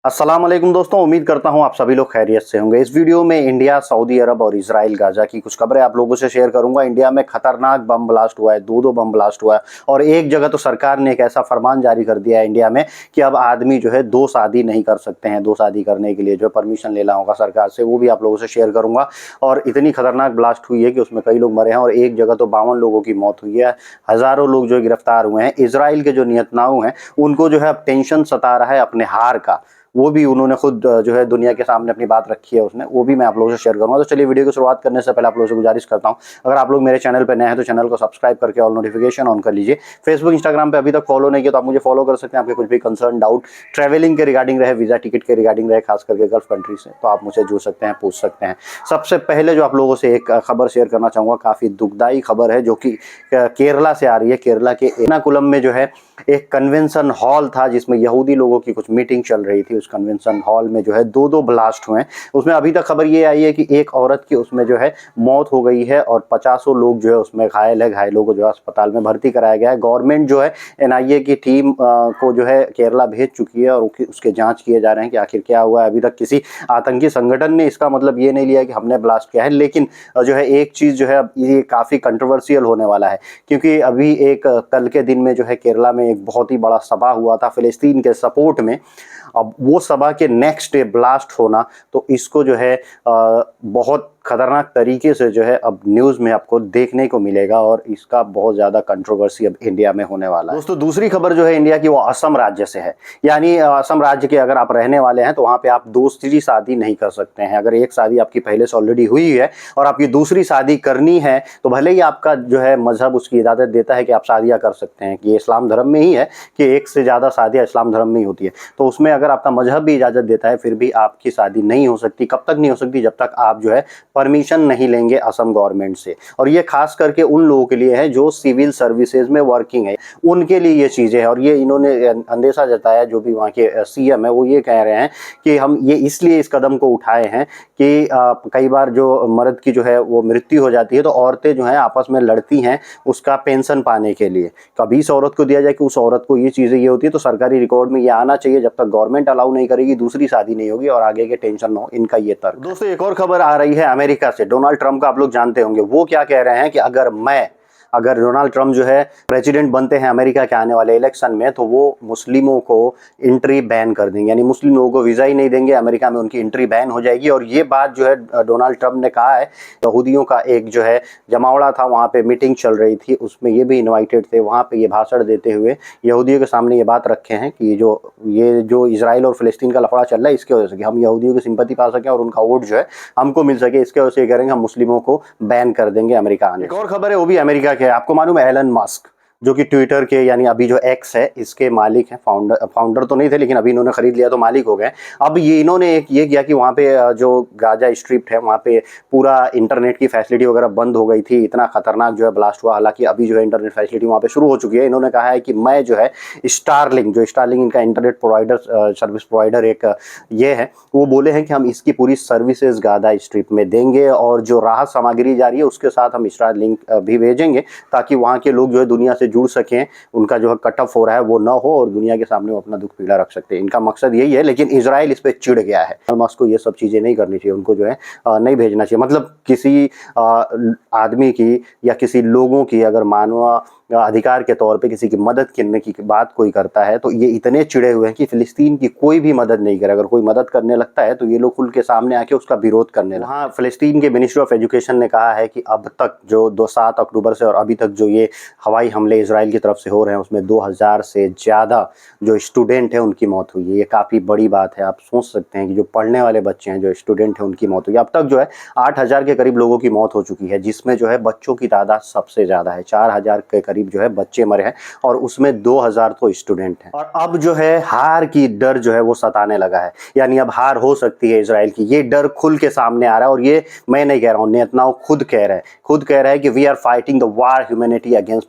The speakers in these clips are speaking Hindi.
अस्सलाम वालेकुम दोस्तों, उम्मीद करता हूं आप सभी लोग खैरियत से होंगे। इस वीडियो में इंडिया, सऊदी अरब और इजराइल गाजा की कुछ खबरें आप लोगों से शेयर करूंगा। इंडिया में खतरनाक बम ब्लास्ट हुआ है, दो बम ब्लास्ट हुआ है और एक जगह तो सरकार ने एक ऐसा फरमान जारी कर दिया है इंडिया में कि अब आदमी जो है दो शादी नहीं कर सकते हैं। दो शादी करने के लिए जो परमिशन लेना होगा सरकार से, वो भी आप लोगों से शेयर करूंगा। और इतनी खतरनाक ब्लास्ट हुई है कि उसमें कई लोग मरे हैं और एक जगह तो 52 लोगों की मौत हुई है, हजारों लोग जो गिरफ्तार हुए हैं। इजराइल के जो नियतनाऊ हैं उनको जो है अब टेंशन सता रहा है अपने हार का। वो भी उन्होंने खुद जो है दुनिया के सामने अपनी बात रखी है उसने, वो भी मैं आप लोगों से शेयर करूंगा। तो चलिए वीडियो की शुरुआत करने से पहले आप लोगों से गुजारिश करता हूं, अगर आप लोग मेरे चैनल पर नए हैं तो चैनल को सब्सक्राइब करके ऑल नोटिफिकेशन ऑन कर लीजिए। फेसबुक इंस्टाग्राम पे अभी तक फॉलो नहीं किया तो आप मुझे फॉलो कर सकते हैं। आपके कुछ भी कंसर्न, डाउट ट्रैवलिंग के रिगार्डिंग रहे, वीजा टिकट के रिगार्डिंग रहे, खास करके गल्फ कंट्री से, तो आप मुझसे जुड़ सकते हैं, पूछ सकते हैं। सबसे पहले जो आप लोगों से एक खबर शेयर करना चाहूँगा, काफ़ी दुखदाई खबर है जो कि केरला से आ रही है। केरला के एर्नाकुलम में जो है एक कन्वेंशन हॉल था जिसमें यहूदी लोगों की कुछ मीटिंग चल रही थी। उस कन्वेंशन हॉल में जो है दो ब्लास्ट हुए हैं। उसमें अभी तक खबर ये आई है कि एक औरत की उसमें जो है मौत हो गई है और 50 लोग जो है उसमें घायल है। घायलों को जो है अस्पताल में भर्ती कराया गया है। गवर्नमेंट जो है एनआईए की टीम को जो है केरला भेज चुकी है और उसके जांच किए जा रहे हैं कि आखिर क्या हुआ है। अभी तक किसी आतंकी संगठन ने इसका मतलब ये नहीं लिया कि हमने ब्लास्ट किया है, लेकिन जो है एक चीज़ जो है अब ये काफ़ी कंट्रोवर्शियल होने वाला है, क्योंकि अभी एक कल के दिन में जो है केरला में एक बहुत ही बड़ा सभा हुआ था फिलिस्तीन के सपोर्ट में। अब वो सभा के नेक्स्ट डे ब्लास्ट होना, तो इसको जो है बहुत खतरनाक तरीके से जो है अब न्यूज़ में आपको देखने को मिलेगा और इसका बहुत ज़्यादा कंट्रोवर्सी अब इंडिया में होने वाला है। दोस्तों दूसरी खबर जो है इंडिया की, वो असम राज्य से है। यानी असम राज्य के अगर आप रहने वाले हैं तो वहाँ पे आप दूसरी शादी नहीं कर सकते हैं। अगर एक शादी आपकी पहले से ऑलरेडी हुई है और आपकी दूसरी शादी करनी है तो भले ही आपका जो है मजहब उसकी इजाज़त देता है कि आप शादियाँ कर सकते हैं, कि ये इस्लाम धर्म में ही है कि एक से ज़्यादा शादियाँ इस्लाम धर्म में ही होती है, तो उसमें अगर आपका मजहब भी इजाज़त देता है फिर भी आपकी शादी नहीं हो सकती। कब तक नहीं हो सकती? जब तक आप जो है परमिशन नहीं लेंगे असम गवर्नमेंट से। और ये खास करके उन लोगों के लिए है जो सिविल सर्विसेज में वर्किंग है, उनके लिए ये चीज़ें है। और ये इन्होंने अंदेशा जताया, जो भी वहाँ के सीएम है वो ये कह रहे हैं कि हम ये इसलिए इस कदम को उठाए हैं कि कई बार जो मर्द की जो है वो मृत्यु हो जाती है तो औरतें जो हैं आपस में लड़ती हैं उसका पेंशन पाने के लिए। कभी इस औरत को दिया जाए कि उस औरत को ये चीज़ें ये होती है, तो सरकारी रिकॉर्ड में ये आना चाहिए। जब तक गवर्नमेंट अलाउ नहीं करेगी दूसरी शादी नहीं होगी और आगे के टेंशन ना हो, इनका ये तर्क। दोस्तों एक और खबर आ रही है अमेरिका से। डोनाल्ड ट्रंप का आप लोग जानते होंगे, वो क्या कह रहे हैं कि अगर डोनाल्ड ट्रंप जो है प्रेसिडेंट बनते हैं अमेरिका के आने वाले इलेक्शन में, तो वो मुस्लिमों को एंट्री बैन कर देंगे। यानी मुस्लिम लोगों को वीज़ा ही नहीं देंगे, अमेरिका में उनकी एंट्री बैन हो जाएगी। और ये बात जो है डोनाल्ड ट्रंप ने कहा है। यहूदियों का एक जो है जमावड़ा था, वहाँ पे मीटिंग चल रही थी, उसमें ये भी इन्वाइटेड थे। वहाँ पे ये भाषण देते हुए यहूदियों के सामने ये बात रखे हैं कि ये जो इजराइल और फिलिस्तीन का लफड़ा चल रहा है, इसकी वजह से कि हम यहूदियों की सिंपैथी पा सकें और उनका वोट जो है हमको मिल सके, इसके वजह से ये करेंगे हम मुस्लिमों को बैन कर देंगे अमेरिका आने। एक और खबर है वो भी अमेरिका के। आपको मालूम है एलन मस्क जो कि ट्विटर के, यानी अभी जो एक्स है, इसके मालिक हैं, फाउंडर तो नहीं थे लेकिन अभी इन्होंने खरीद लिया तो मालिक हो गए। अब ये इन्होंने एक ये किया कि वहाँ पे जो गाजा स्ट्रिप है वहाँ पे पूरा इंटरनेट की फैसिलिटी वगैरह बंद हो गई थी। इतना खतरनाक जो है ब्लास्ट हुआ। हालांकि अभी जो है इंटरनेट फैसिलिटी वहाँ पे शुरू हो चुकी है। इन्होंने कहा है कि मैं जो है स्टारलिंक इनका इंटरनेट प्रोवाइडर, सर्विस प्रोवाइडर एक ये है, वो बोले हैं कि हम इसकी पूरी सर्विसेज गाजा स्ट्रिप में देंगे और जो राहत सामग्री जा रही है उसके साथ हम स्टारलिंक भी भेजेंगे ताकि वहाँ के लोग जो है दुनिया से जुड़ सकें, उनका जो है कट ऑफ हो रहा है वो ना हो और दुनिया के सामने वो अपना दुख पीड़ा रख सकते हैं। इनका मकसद यही है। लेकिन इजराइल इस पे चिढ़ गया है। मस्क को ये सब चीज़ें नहीं करनी चाहिए, उनको जो है नहीं भेजना चाहिए। मतलब किसी आदमी की या किसी लोगों की अगर मानव अधिकार के तौर पे किसी की मदद करने की बात कोई करता है तो ये इतने चिड़े हुए हैं कि फिलिस्तीन की कोई भी मदद नहीं करे। अगर कोई मदद करने लगता है तो ये लोग खुल के सामने आके उसका विरोध करने लगते हैं। हाँ, फिलिस्तीन के मिनिस्ट्री ऑफ एजुकेशन ने कहा है कि अब तक जो 7 अक्टूबर से और अभी तक जो ये हवाई हमले इजराइल की तरफ से हो रहे हैं उसमें 2000 से ज़्यादा जो स्टूडेंट हैं उनकी मौत हुई है। ये काफ़ी बड़ी बात है। आप सोच सकते हैं कि जो पढ़ने वाले बच्चे हैं, जो स्टूडेंट हैं, उनकी मौत हुई है। अब तक जो है 8000 के करीब लोगों की मौत हो चुकी है, जिसमें जो है बच्चों की तादाद सबसे ज़्यादा है। 4000 के करीब जो है बच्चे मरे हैं और उसमें 2000 तो स्टूडेंट हैं। और अब जो है हार की डर जो है वो सताने लगा है। यानी अब हार हो सकती है इजराइल की, ये डर खुल के सामने आ रहा है। और ये मैं नहीं कह रहा हूँ, नेतन्याहू खुद कह रहा है कि we are fighting the war humanity against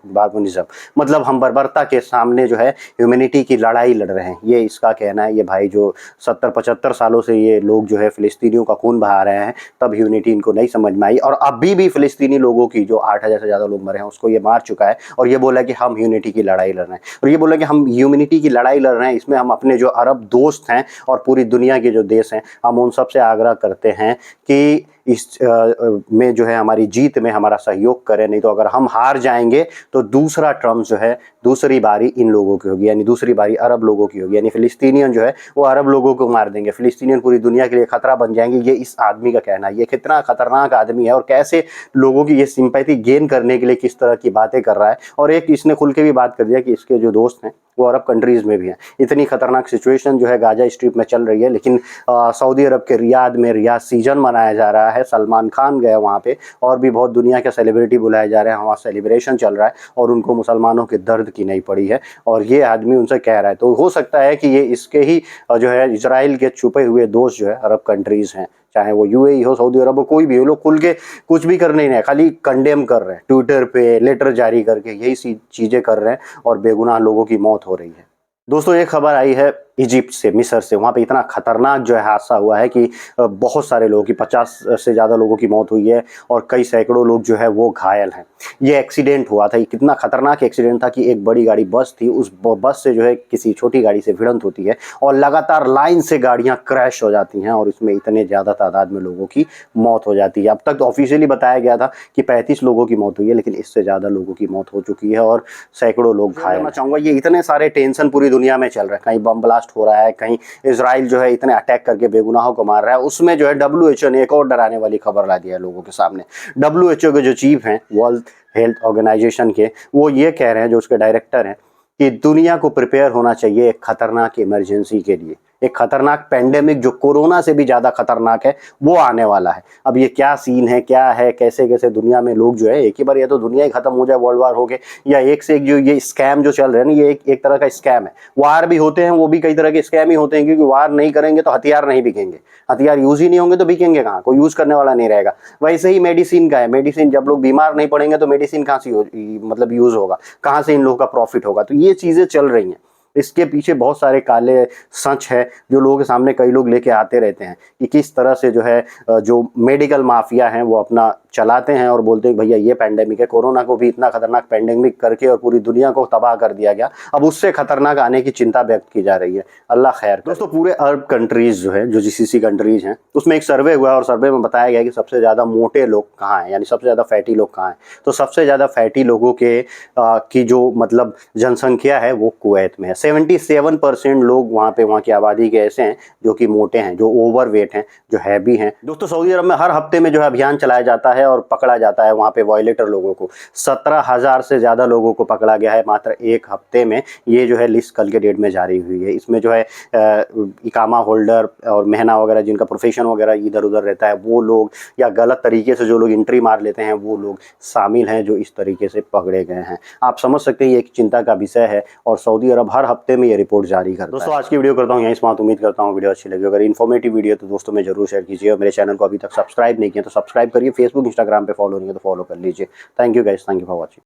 barbarism. मतलब हम बर्बरता के सामने जो है ह्यूमैनिटी की लड़ाई लड़ रहे हैं, ये इसका कहना है। ये भाई जो 70-75 सालों से ये लोग जो है फिलिस्तीनियों का खून बहा रहे हैं, तब ह्यूमैनिटी इनको नहीं समझ में आई। और अभी भी फिलिस्तीनी लोगों की जो 8000 से ज़्यादा लोग मरे हैं उसको ये मार चुके चुका है और ये बोला कि हम यूनिटी की लड़ाई लड़ रहे हैं। और ये बोला कि हम यूनिटी की लड़ाई लड़ रहे हैं, इसमें हम अपने जो अरब दोस्त हैं और पूरी दुनिया के जो देश हैं, हम उन सब से आग्रह करते हैं कि इस में जो है हमारी जीत में हमारा सहयोग करें, नहीं तो अगर हम हार जाएंगे तो दूसरा ट्रम्प जो है दूसरी बारी इन लोगों की होगी, यानी दूसरी बारी अरब लोगों की होगी, यानी फिलिस्तीनियन जो है वो अरब लोगों को मार देंगे, फिलिस्तीनियन पूरी दुनिया के लिए खतरा बन जाएंगे। ये इस आदमी का कहना है। ये कितना खतरनाक आदमी है और कैसे लोगों की ये सिंपैथी गेन करने के लिए किस तरह की बातें कर रहा है। और एक इसने खुल के भी बात कर दिया कि इसके जो दोस्त हैं वो अरब कंट्रीज़ में भी हैं। इतनी खतरनाक सिचुएशन जो है गाजा स्ट्रिप में चल रही है, लेकिन सऊदी अरब के रियाद में रियाद सीजन मनाया जा रहा है। सलमान खान गए वहाँ पे और भी बहुत दुनिया के सेलिब्रिटी बुलाए जा रहे हैं, वहाँ सेलिब्रेशन चल रहा है और उनको मुसलमानों के दर्द की नहीं पड़ी है और ये आदमी उनसे कह रहा है। तो हो सकता है कि ये इसके ही जो है इजराइल के छुपे हुए दोस्त जो है अरब कंट्रीज़ हैं, चाहे वो यूएई हो, सऊदी अरब हो, कोई भी हो, लोग खुल के कुछ भी करने ही नहीं, खाली कंडेम कर रहे हैं, ट्विटर पे लेटर जारी करके यही सी चीज़ें कर रहे हैं और बेगुनाह लोगों की मौत हो रही है। दोस्तों एक खबर आई है इजिप्ट से, मिस्र से। वहाँ पे इतना खतरनाक जो है हादसा हुआ है कि बहुत सारे लोगों की 50 से ज़्यादा लोगों की मौत हुई है और कई सैकड़ों लोग जो है वो घायल हैं। ये एक्सीडेंट हुआ था, कितना खतरनाक एक्सीडेंट था कि एक बड़ी गाड़ी बस थी, उस बस से जो है किसी छोटी गाड़ी से भिड़ंत होती है और लगातार लाइन से गाड़ियाँ क्रैश हो जाती हैं और इसमें इतने ज़्यादा तादाद में लोगों की मौत हो जाती है। अब तक तो ऑफिशियली बताया गया था कि 35 लोगों की मौत हुई है, लेकिन इससे ज़्यादा लोगों की मौत हो चुकी है और सैकड़ों लोग घायल। मैं चाहूँगा ये इतने सारे टेंशन पूरी दुनिया में चल रहा है, कहीं बम ब्लास्ट हो रहा है, कहीं इजराइल जो है इतने अटैक करके बेगुनाहों को मार रहा है, उसमें जो है WHO ने एक और डराने वाली खबर ला दिया है लोगों के सामने। WHO के जो चीफ हैं वर्ल्ड हेल्थ ऑर्गेनाइजेशन के, वो ये कह रहे हैं, जो उसके डायरेक्टर हैं, कि दुनिया को प्रिपेयर होना चाहिए एक खतरनाक इमरजेंसी के लिए। एक खतरनाक पेंडेमिक जो कोरोना से भी ज़्यादा खतरनाक है वो आने वाला है। अब ये क्या सीन है, क्या है, कैसे कैसे दुनिया में लोग जो है एक ही बार या तो दुनिया ही खत्म हो जाए वर्ल्ड वार हो गए, या एक से एक जो ये स्कैम जो चल रहे हैं ना, ये एक तरह का स्कैम है। वार भी होते हैं, वो भी कई तरह के स्कैम ही होते हैं, क्योंकि वार नहीं करेंगे तो हथियार नहीं बिकेंगे, हथियार यूज ही नहीं होंगे तो बिकेंगे कहाँ, कोई यूज करने वाला नहीं रहेगा। वैसे ही मेडिसिन का है, मेडिसिन जब लोग बीमार नहीं पड़ेंगे तो मेडिसिन कहाँ से मतलब यूज होगा, कहाँ से इन लोगों का प्रॉफिट होगा। तो ये चीज़ें चल रही हैं, इसके पीछे बहुत सारे काले सच है जो लोगों के सामने कई लोग लेके आते रहते हैं कि किस तरह से जो है जो मेडिकल माफिया हैं वो अपना चलाते हैं और बोलते हैं भैया ये पैंडेमिक है। कोरोना को भी इतना खतरनाक पैंडेमिक करके और पूरी दुनिया को तबाह कर दिया गया, अब उससे खतरनाक आने की चिंता व्यक्त की जा रही है। अल्लाह खैर। दोस्तों पूरे अरब कंट्रीज जो है, जो GCC कंट्रीज हैं, उसमें एक सर्वे हुआ और सर्वे में बताया गया कि सबसे ज़्यादा मोटे लोग कहाँ हैं, यानी सबसे ज़्यादा फैटी लोग कहाँ हैं। तो सबसे ज़्यादा फैटी लोगों के की जो मतलब जनसंख्या है वो कुवैत में है। 77% लोग वहाँ की आबादी के ऐसे हैं जो कि मोटे हैं, जो ओवरवेट हैं, जो हैवी हैं। दोस्तों सऊदी अरब में हर हफ्ते में जो है अभियान चलाया जाता है और पकड़ा जाता है वहाँ पे वायलेटर लोगों को। 17,000 से ज़्यादा लोगों को पकड़ा गया है मात्र एक हफ्ते में। ये जो है लिस्ट कल के डेट में जारी हुई है। इसमें जो है इकामा होल्डर और महना वगैरह जिनका प्रोफेशन वगैरह इधर उधर रहता है वो लोग, या गलत तरीके से जो लोग एंट्री मार लेते हैं वो लोग शामिल हैं जो इस तरीके से पकड़े गए हैं। आप समझ सकते हैं ये एक चिंता का विषय है और सऊदी अरब हर हफ्ते में ये रिपोर्ट जारी करता है। दोस्तों आज की वीडियो करता हूँ यहीं समाप्त। उम्मीद करता हूँ वीडियो अच्छी लगी। अगर इन्फॉर्मेटिव वीडियो तो दोस्तों में जरूर शेयर कीजिए और मेरे चैनल को अभी तक सब्सक्राइब नहीं किया तो सब्सक्राइब करिए। फेसबुक इंस्टाग्राम पे फॉलो नहीं है तो फॉलो कर लीजिए। Thank you guys, thank you for watching.